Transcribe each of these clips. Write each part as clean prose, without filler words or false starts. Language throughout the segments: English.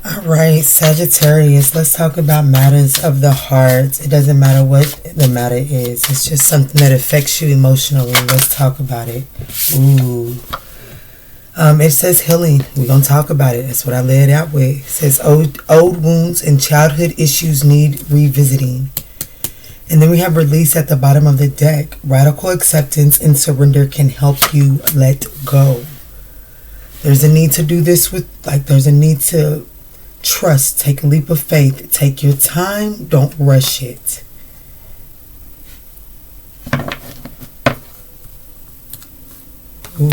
All right, Sagittarius, let's talk about matters of the heart. It doesn't matter what the matter is. It's just something that affects you emotionally. Let's talk about it. Ooh. It says healing. We're going to talk about it. That's what I laid out with. It says old wounds and childhood issues need revisiting. And then we have release at the bottom of the deck. Radical acceptance and surrender can help you let go. There's a need to do this there's a need to trust. Take a leap of faith. Take your time. Don't rush it. Ooh.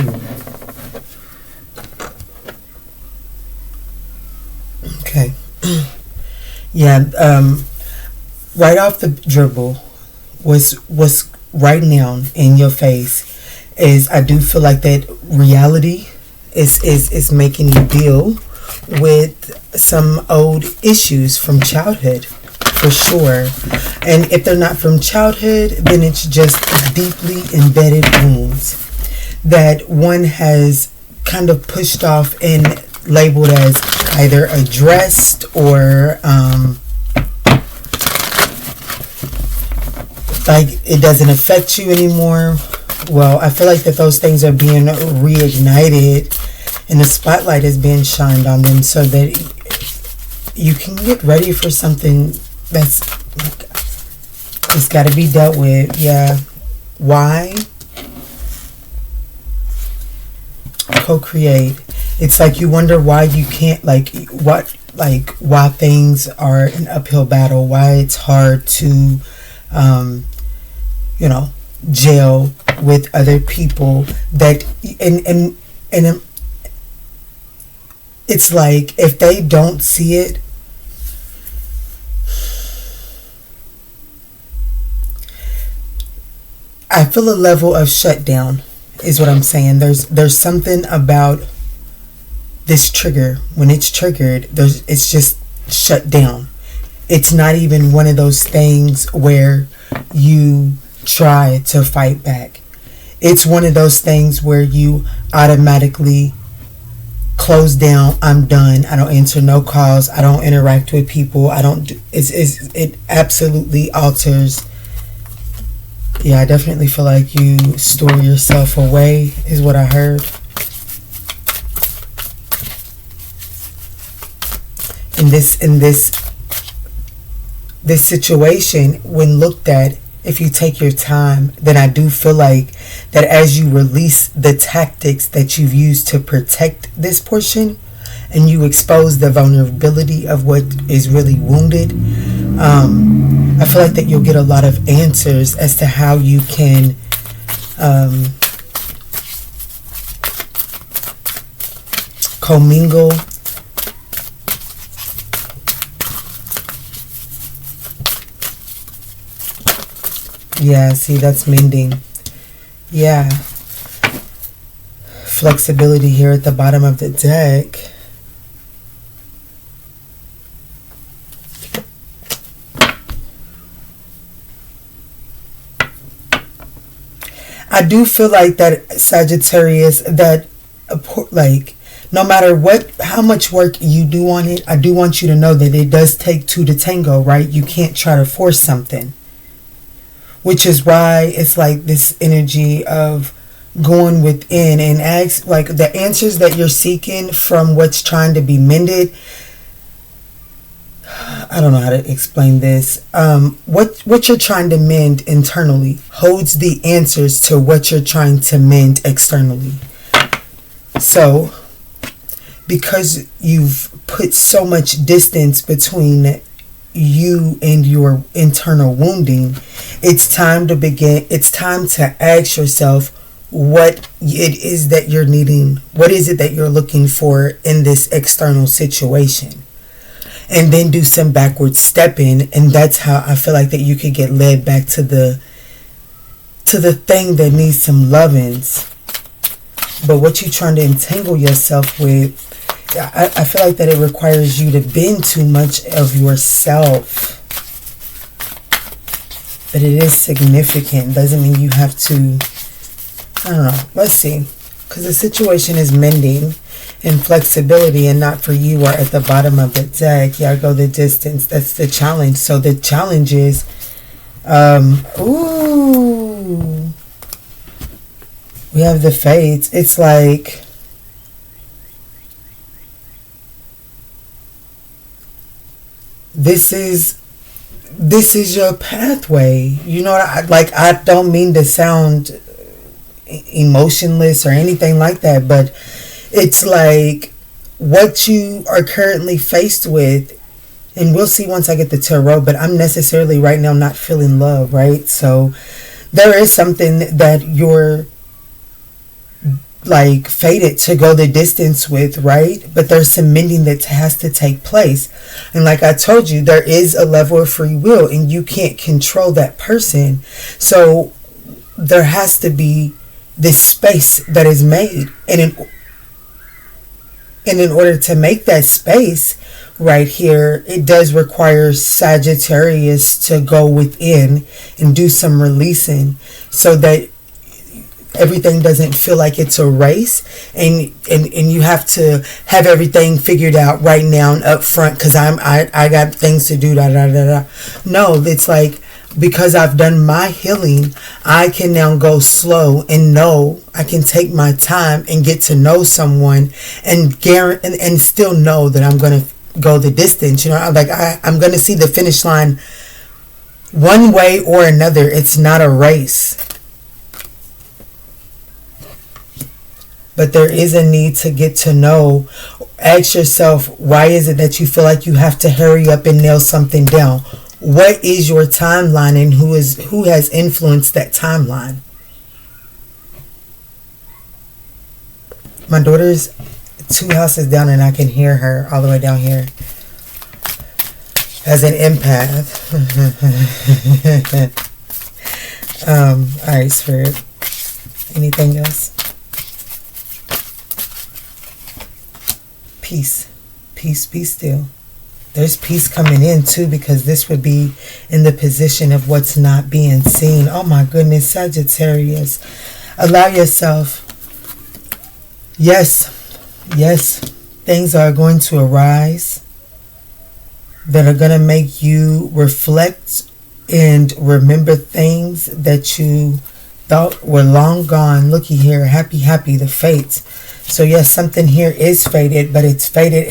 Okay. Yeah. Right off the dribble, what's right now in your face is I do feel like that reality is making you deal with some old issues from childhood, for sure. And if they're not from childhood, then it's just deeply embedded wounds that one has kind of pushed off and labeled as either addressed or like it doesn't affect you anymore. Well, I feel like that those things are being reignited and the spotlight is being shined on them so that you can get ready for something that's it's got to be dealt with. Yeah. Why? Co-create. It's like you wonder why you can't, why things are an uphill battle, why it's hard to gel with other people that and it's like if they don't see it, I feel a level of shutdown is what I'm saying. There's something about this trigger. When it's triggered, it's just shut down. It's not even one of those things where you try to fight back. It's one of those things where you automatically close down. I'm done. I don't answer no calls. I don't interact with people. I don't do, it absolutely alters. Yeah, I definitely feel like you store yourself away is what I heard. In this situation, when looked at, if you take your time, then I do feel like that as you release the tactics that you've used to protect this portion and you expose the vulnerability of what is really wounded, I feel like that you'll get a lot of answers as to how you can commingle Yeah, see, that's mending. Yeah. Flexibility here at the bottom of the deck. I do feel like that, Sagittarius, that like no matter how much work you do on it, I do want you to know that it does take two to tango, right? You can't try to force something. Which is why it's like this energy of going within and ask, like the answers that you're seeking from what's trying to be mended. I don't know how to explain this. What you're trying to mend internally holds the answers to what you're trying to mend externally. So, because you've put so much distance between you and your internal wounding, it's time to begin. It's time to ask yourself what it is that you're needing. What is it that you're looking for in this external situation? And then do some backward stepping, and that's how I feel like that you could get led back to the thing that needs some lovings. But what you're trying to entangle yourself with, I feel like that it requires you to bend too much of yourself. But it is significant. Doesn't mean you have to, I don't know. Let's see. Because the situation is mending. and flexibility, and not for you, are at the bottom of the deck. Y'all go the distance. That's the challenge. So the challenge is, ooh, we have the fates. It's like, this is your pathway. You know, I don't mean to sound emotionless or anything like that, but it's like what you are currently faced with, and we'll see once I get the tarot, but I'm necessarily right now not feeling love, right? So there is something that you're like fated to go the distance with, right? But there's some mending that has to take place. And like I told you, there is a level of free will, and you can't control that person. So there has to be this space that is made. And in order to make that space right here, it does require Sagittarius to go within and do some releasing, so that everything doesn't feel like it's a race, and you have to have everything figured out right now and up front because I got things to do, da da da da. No, it's like, because I've done my healing, I can now go slow and know I can take my time and get to know someone and still know that I'm going to go the distance. You know, I'm going to see the finish line one way or another. It's not a race. But there is a need to get to know. Ask yourself, why is it that you feel like you have to hurry up and nail something down? What is your timeline, and who has influenced that timeline? My daughter's 2 houses down, and I can hear her all the way down here. As an empath. Alright, Spirit. Anything else? Peace. Peace, be still. There's peace coming in too, because this would be in the position of what's not being seen. Oh my goodness, Sagittarius. Allow yourself. Yes, things are going to arise that are going to make you reflect and remember things that you thought were long gone. Looky here, happy, the fates. So yes, something here is fated, but it's fated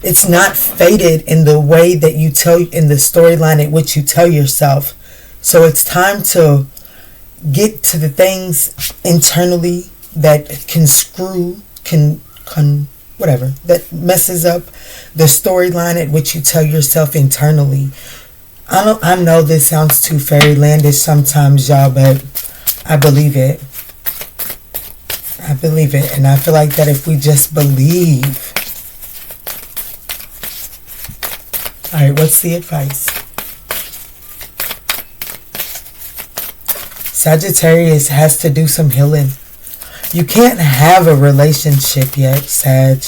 it's not fated in the way that you tell, in the storyline at which you tell yourself. So it's time to get to the things internally that whatever, that messes up the storyline at which you tell yourself internally. I know this sounds too fairylandish sometimes, y'all, but I believe it. And I feel like that if we just believe. Alright, what's the advice? Sagittarius has to do some healing. You can't have a relationship yet, Sag.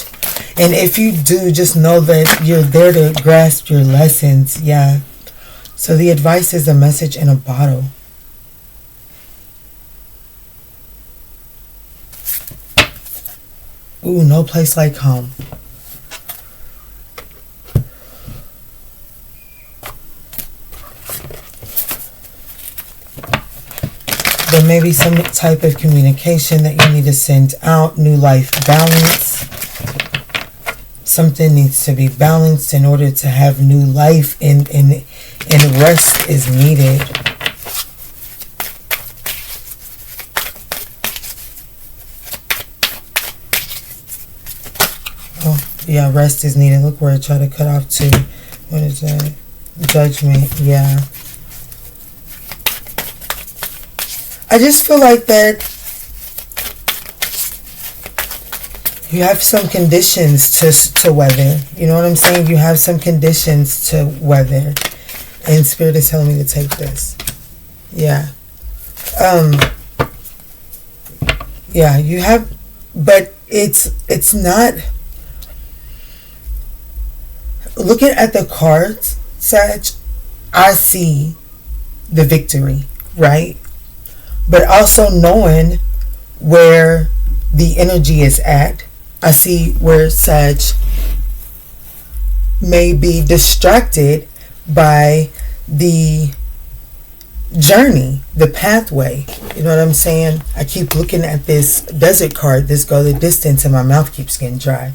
And if you do, just know that you're there to grasp your lessons. Yeah. So the advice is a message in a bottle. Ooh, no place like home. There may be some type of communication that you need to send out. New life balance. Something needs to be balanced in order to have new life, and rest is needed. Yeah, rest is needed. Look where I try to cut off to. What is that? Judgment. Yeah. I just feel like that you have some conditions to weather. You know what I'm saying? You have some conditions to weather. And Spirit is telling me to take this. Yeah. Yeah, you have, but it's not. Looking at the cards, Sag, I see the victory, right? But also knowing where the energy is at I see where Sag may be distracted by the journey, the pathway. You know what I'm saying? I keep looking at this desert card, this go the distance, and my mouth keeps getting dry.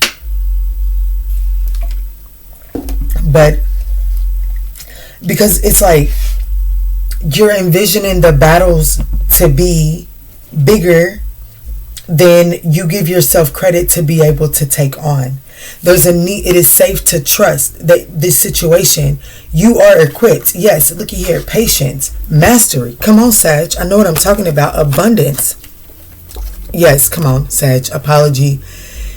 But because it's like you're envisioning the battles to be bigger than you give yourself credit to be able to take on. There's a need. It is safe to trust that this situation, you are equipped. Yes, looky here. Patience, mastery. Come on, Sag. I know what I'm talking about. Abundance. Yes, come on, Sag. Apology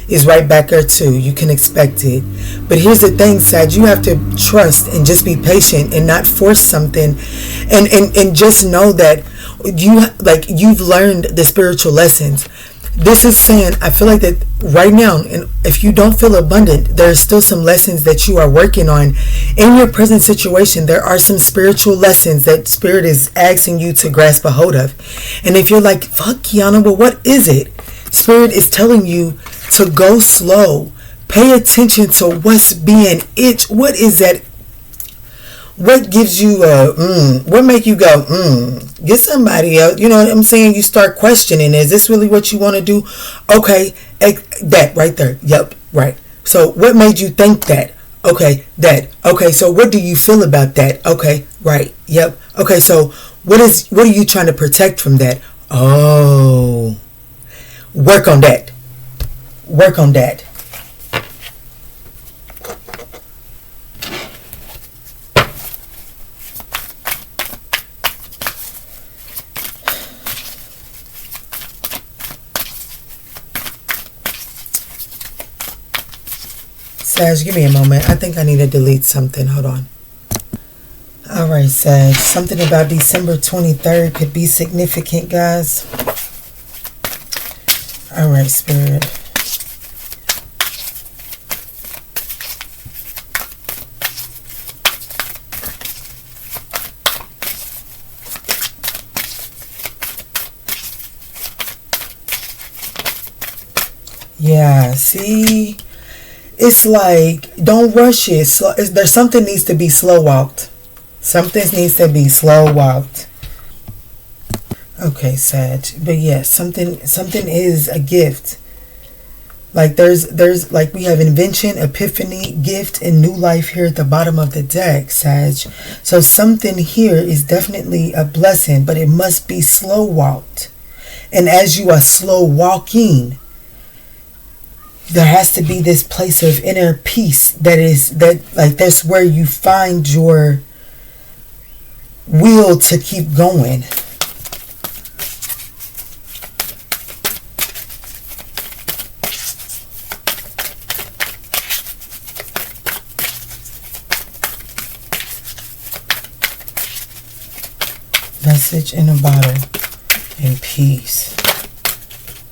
is right back there too. You can expect it. But here's the thing, Sag. You have to trust and just be patient and not force something. And just know that you've learned the spiritual lessons. This is saying, I feel like that right now, and if you don't feel abundant, there's still some lessons that you are working on. In your present situation, there are some spiritual lessons that Spirit is asking you to grasp a hold of. And if you're like, fuck, Kiana, but what is it? Spirit is telling you to go slow. Pay attention to what's being it. What is that? What gives you what make you go, get somebody else? You know what I'm saying? You start questioning, is this really what you want to do? Okay, that right there. Yep, right. So what made you think that? Okay, that. Okay, so what do you feel about that? Okay, right. Yep. Okay, so what are you trying to protect from that? Oh, work on that. Work on that. Sag, give me a moment. I think I need to delete something. Hold on. Alright, Sag. Something about December 23rd could be significant, guys. Alright, Spirit. Yeah, see? It's like, don't rush it. There's something needs to be slow walked. Something needs to be slow walked. Okay, Sag. But yes, something is a gift. Like there's like we have invention, epiphany, gift, and new life here at the bottom of the deck, Sag. So something here is definitely a blessing, but it must be slow walked. And as you are slow walking, there has to be this place of inner peace that's where you find your will to keep going. Message in a bottle and peace.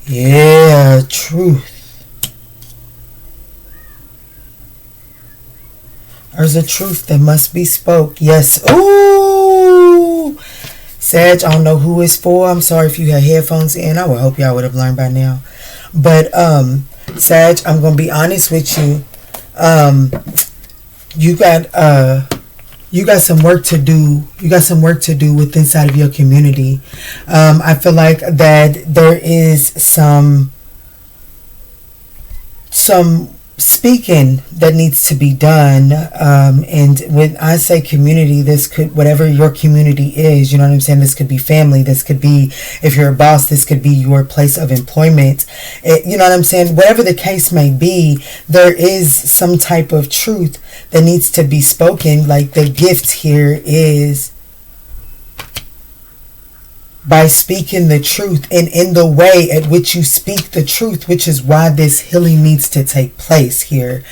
Yeah, truth. There's a truth that must be spoke. Yes. Ooh! Sag, I don't know who it's for. I'm sorry if you had headphones in. I would hope y'all would have learned by now. But, Sag, I'm going to be honest with you. You got some work to do. You got some work to do with inside of your community. I feel like that there is some speaking that needs to be done, and when I say community, this could, whatever your community is, you know what I'm saying, this could be family, this could be, if you're a boss, this could be your place of employment, you know what I'm saying, whatever the case may be, there is some type of truth that needs to be spoken. Like the gift here is by speaking the truth, and in the way at which you speak the truth, which is why this healing needs to take place here.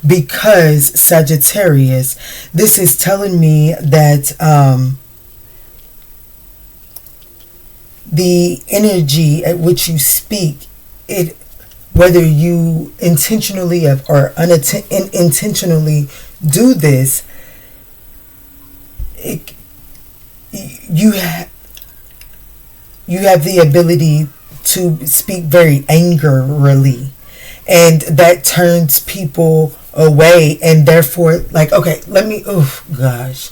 Because Sagittarius, this is telling me that the energy at which you speak, it, whether you intentionally or unintentionally do this, you have the ability to speak very angrily. and that turns people away, and therefore, like, okay, oh gosh,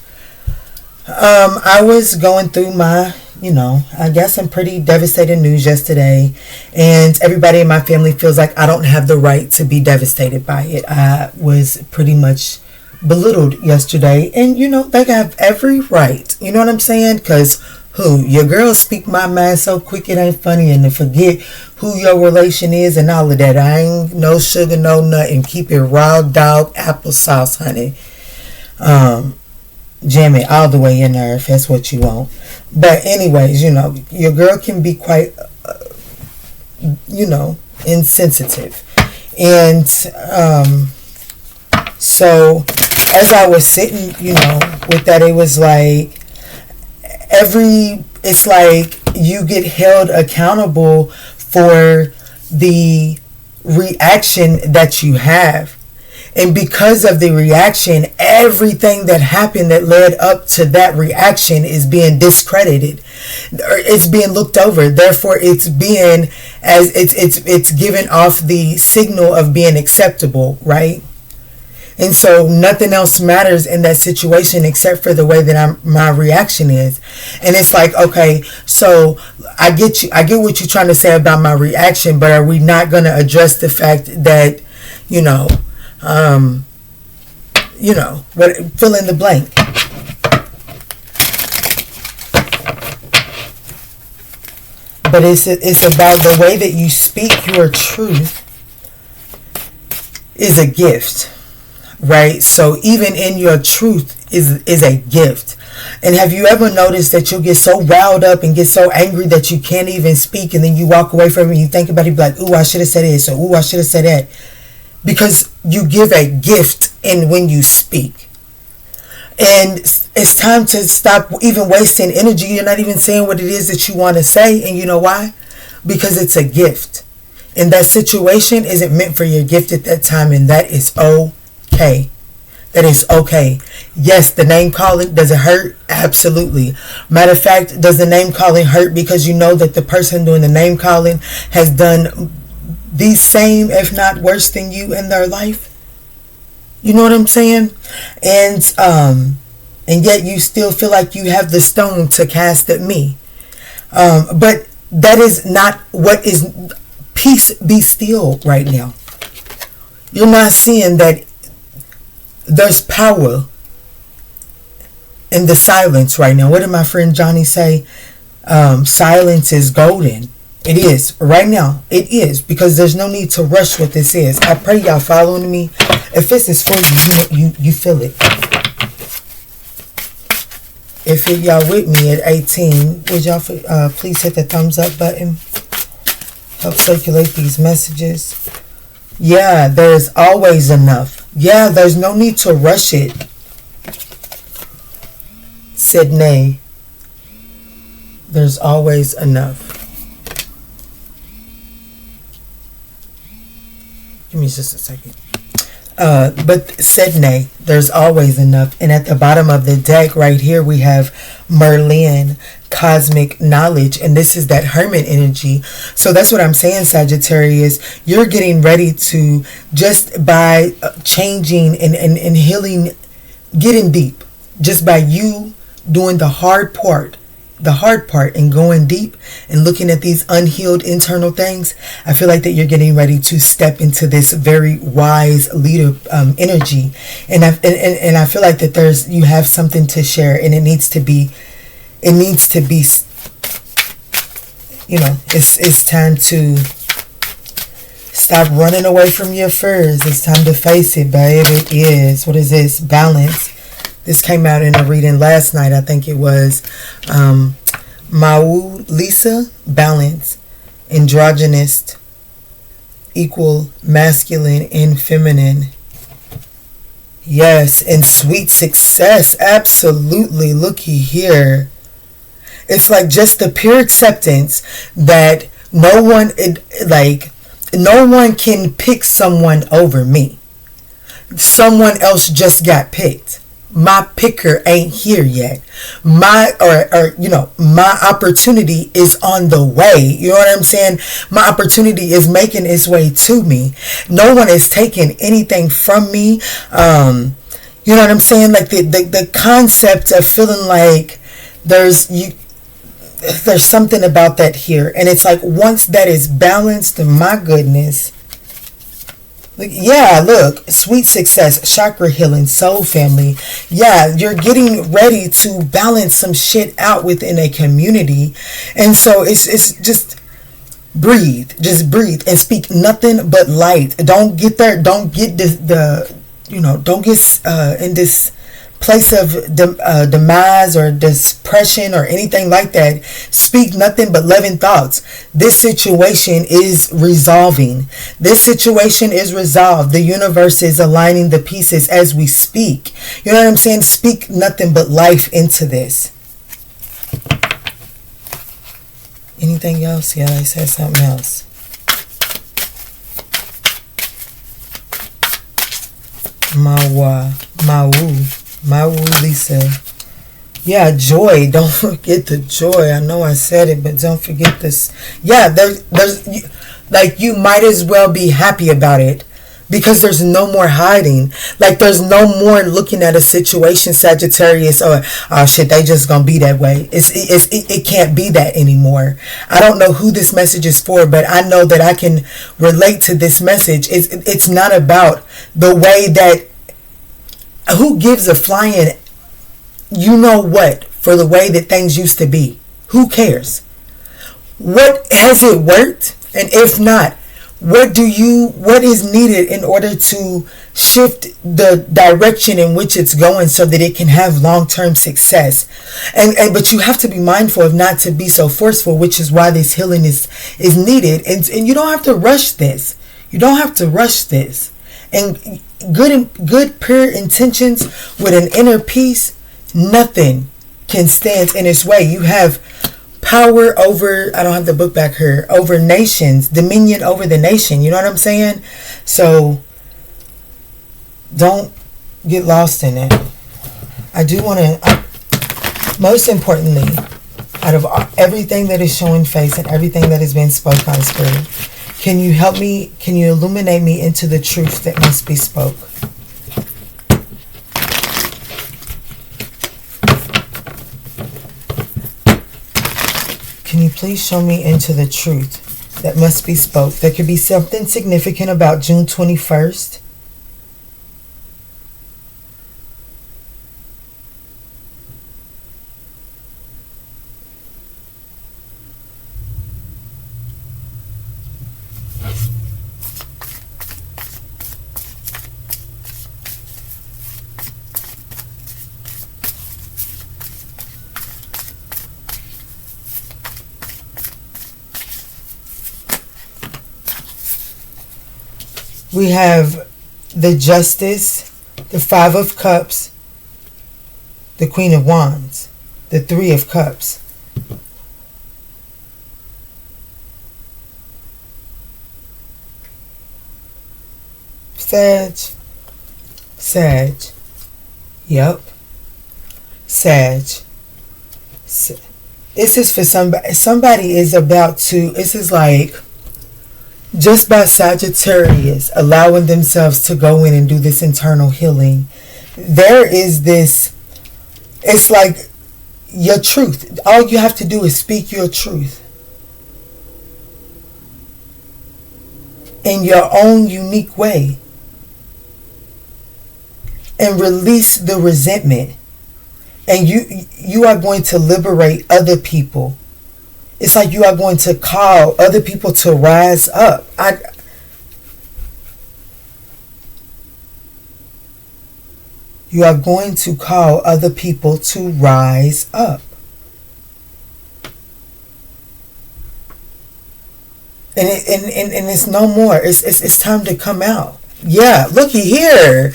I was going through my, I guess some pretty devastating news yesterday, and everybody in my family feels like I don't have the right to be devastated by it. I was pretty much belittled yesterday, and they have every right, you know what I'm saying? Because your girls speak my mind so quick it ain't funny, and to forget who your relation is and all of that. I ain't no sugar, no nothing. Keep it raw dog applesauce, honey. Jam it all the way in there if that's what you want. But anyways, your girl can be quite, insensitive. And so as I was sitting, with that, it was like, it's like you get held accountable for the reaction that you have. And because of the reaction, everything that happened that led up to that reaction is being discredited. It's being looked over. Therefore, it's being it's giving off the signal of being acceptable, right? And so nothing else matters in that situation except for the way that my reaction is. And it's like, okay, so I get what you're trying to say about my reaction, but are we not going to address the fact that, what, fill in the blank. But it's about the way that you speak your truth is a gift. Right? So even in your truth is a gift. And have you ever noticed that you'll get so riled up and get so angry that you can't even speak, and then you walk away from it and you think about it, be like, ooh, I should have said this, or ooh, I should have said that. Because you give a gift in when you speak. And it's time to stop even wasting energy. You're not even saying what it is that you want to say. And you know why? Because it's a gift. And that situation isn't meant for your gift at that time, and that is okay. That is okay. Yes, the name calling, does it hurt? Absolutely. Matter of fact, does the name calling hurt because you know that the person doing the name calling has done the same, if not worse than you in their life? You know what I'm saying? And yet you still feel like you have the stone to cast at me. But that is not what is. Peace be still right now. You're not seeing that there's power in the silence right now. What did my friend Johnny say? Silence is golden. It is. Right now, it is. Because there's no need to rush what this is. I pray y'all following me. If this is for you, you feel it. If y'all with me at 18, would y'all please hit the thumbs up button? Help circulate these messages. Yeah, there's always enough. Yeah, there's no need to rush it. Sydney. There's always enough. Give me just a second. But Sydney, there's always enough. And at the bottom of the deck right here, we have Merlin, cosmic knowledge. And this is that hermit energy. So that's what I'm saying, Sagittarius. You're getting ready to, just by changing and healing, getting deep. Just by you doing the hard part and going deep and looking at these unhealed internal things, I feel like that you're getting ready to step into this very wise leader energy, and I feel like that you have something to share, and it needs to be it's time to stop running away from your fears. It's time to face it, babe. It is. What is this? Balance. This came out in a reading last night. I think it was Mau Lisa, balance, androgynous, equal masculine and feminine. Yes, and sweet success. Absolutely. Looky here. It's like just the pure acceptance that no one can pick someone over me. Someone else just got picked. my picker ain't here yet. My opportunity is on the way. You know what I'm saying? My opportunity is making its way to me. No one is taking anything from me. You know what I'm saying? Like the concept of feeling like there's something about that here. And it's like once that is balanced, my goodness. Yeah, look, sweet success, chakra healing, soul family. Yeah, you're getting ready to balance some shit out within a community. And so it's just breathe and speak nothing but light. Don't get there, don't get don't get in this place of demise or depression or anything like that. Speak nothing but loving thoughts. This situation is resolving. This situation is resolved. The universe is aligning the pieces as we speak. You know what I'm saying? Speak nothing but life into this. Anything else? Yeah, I said something else. Mawu Lisa. Yeah, joy. Don't forget the joy. I know I said it, but don't forget this. Yeah, there's like you might as well be happy about it because there's no more hiding. Like there's no more looking at a situation, Sagittarius, or oh shit, they just gonna be that way. It can't be that anymore. I don't know who this message is for, but I know that I can relate to this message. It's not about the way that. Who gives a flying, you know what, for the way that things used to be? Who cares? What has it worked? And if not, what is needed in order to shift the direction in which it's going so that it can have long-term success? But you have to be mindful of not to be so forceful, which is why this healing is needed. And you don't have to rush this. You don't have to rush this. And good pure intentions with an inner peace, nothing can stand in its way. You have power over, I don't have the book back here, over nations, dominion over the nation. You know what I'm saying? So don't get lost in it. I do want to, most importantly, out of everything that is showing face and everything that has been spoken on Spirit, can you help me? Can you illuminate me into the truth that must be spoke? Can you please show me into the truth that must be spoke? There could be something significant about June 21st. We have the Justice, the Five of Cups, the Queen of Wands, the Three of Cups. Sag. Yep. Sag. This is for somebody. Somebody is about to, this is like, just by Sagittarius allowing themselves to go in and do this internal healing, there is this, it's like your truth. All you have to do is speak your truth in your own unique way and release the resentment. And you are going to liberate other people. It's like you are going to call other people to rise up. You are going to call other people to rise up. And it's no more. It's time to come out. Yeah, looky here.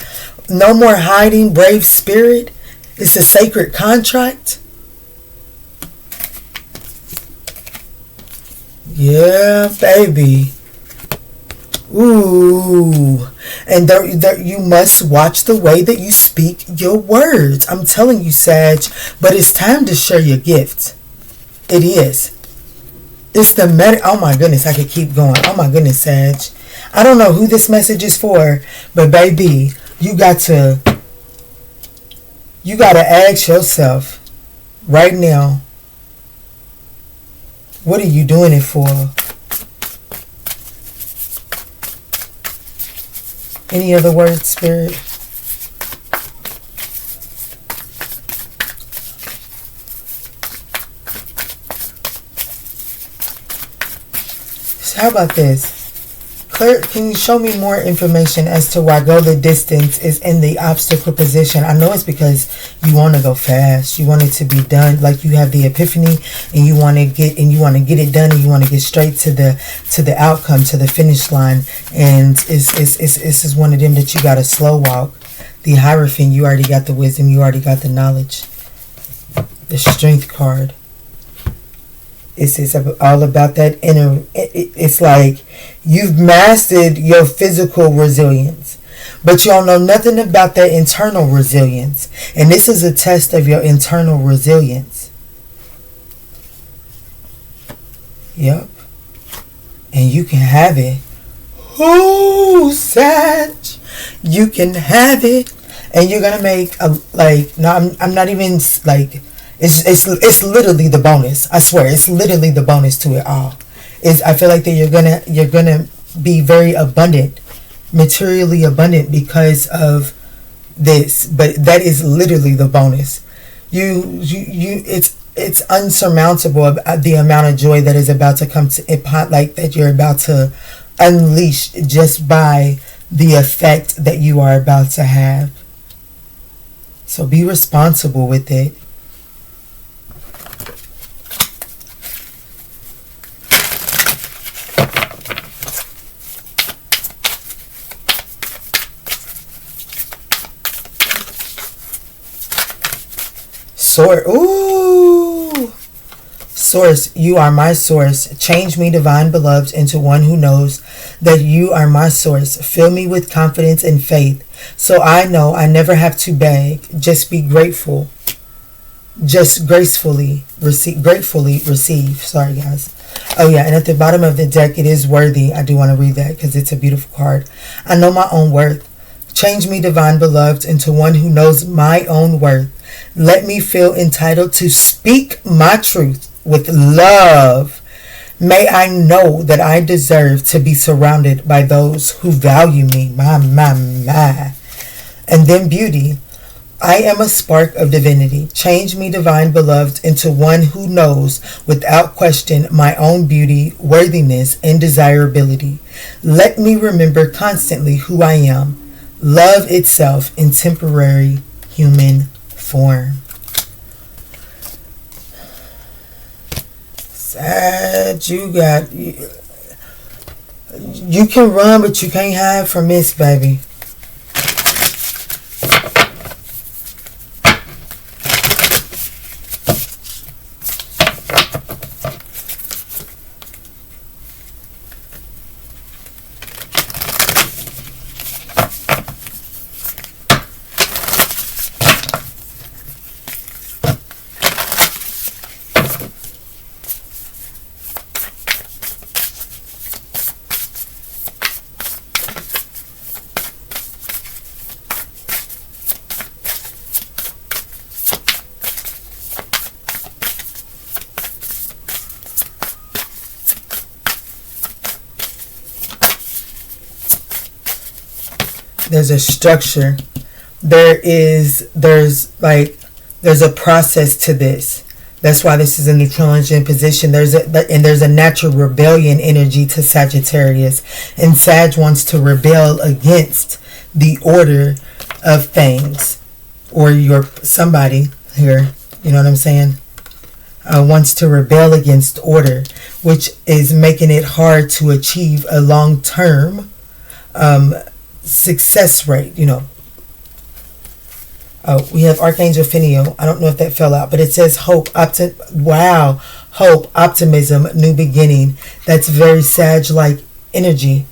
No more hiding, brave spirit. It's a sacred contract. Yeah, baby. Ooh. And you must watch the way that you speak your words. I'm telling you, Sag. But it's time to share your gift. It is. It's the oh my goodness, I could keep going. Oh my goodness, Sag. I don't know who this message is for, but baby, you got to ask yourself right now, what are you doing it for? Any other words, Spirit? So how about this? Claire, can you show me more information as to why go the distance is in the obstacle position? I know it's because you want to go fast. You want it to be done. Like you have the epiphany and you want to get it done, and you want to get straight to the outcome, to the finish line. And it's is one of them that you got to slow walk. The Hierophant, you already got the wisdom, you already got the knowledge. The Strength card. It's all about that inner. It's like you've mastered your physical resilience, but you don't know nothing about that internal resilience. And this is a test of your internal resilience. Yep. And you can have it. Ooh, Sag. You can have it. And you're going to make I'm not even like... It's literally the bonus. I swear, it's literally the bonus to it all. I feel like that you're gonna be very abundant, materially abundant because of this. But that is literally the bonus. It's unsurmountable the amount of joy that is about to come to it, like that you're about to unleash just by the effect that you are about to have. So be responsible with it. Ooh. Source, you are my source. Change me, divine beloved, into one who knows that you are my source. Fill me with confidence and faith, so I know I never have to beg. Just be grateful. Just gratefully receive. Sorry, guys. Oh yeah, and at the bottom of the deck, it is worthy. I do want to read that because it's a beautiful card. I know my own worth. Change me, divine beloved, into one who knows my own worth. Let me feel entitled to speak my truth with love. May I know that I deserve to be surrounded by those who value me. My. And then beauty. I am a spark of divinity. Change me, divine beloved, into one who knows without question my own beauty, worthiness, and desirability. Let me remember constantly who I am. Love itself in temporary human form. Sad, you can run, but you can't hide from this, baby. There's a structure. There's a process to this. That's why this is a neutralizing position. There's a natural rebellion energy to Sagittarius, and Sag wants to rebel against the order of things, or somebody here. You know what I'm saying? Wants to rebel against order, which is making it hard to achieve a long-term success rate. We have Archangel Phinio. I don't know if that fell out, but it says hope, hope, optimism, new beginning. That's very Sag-like energy.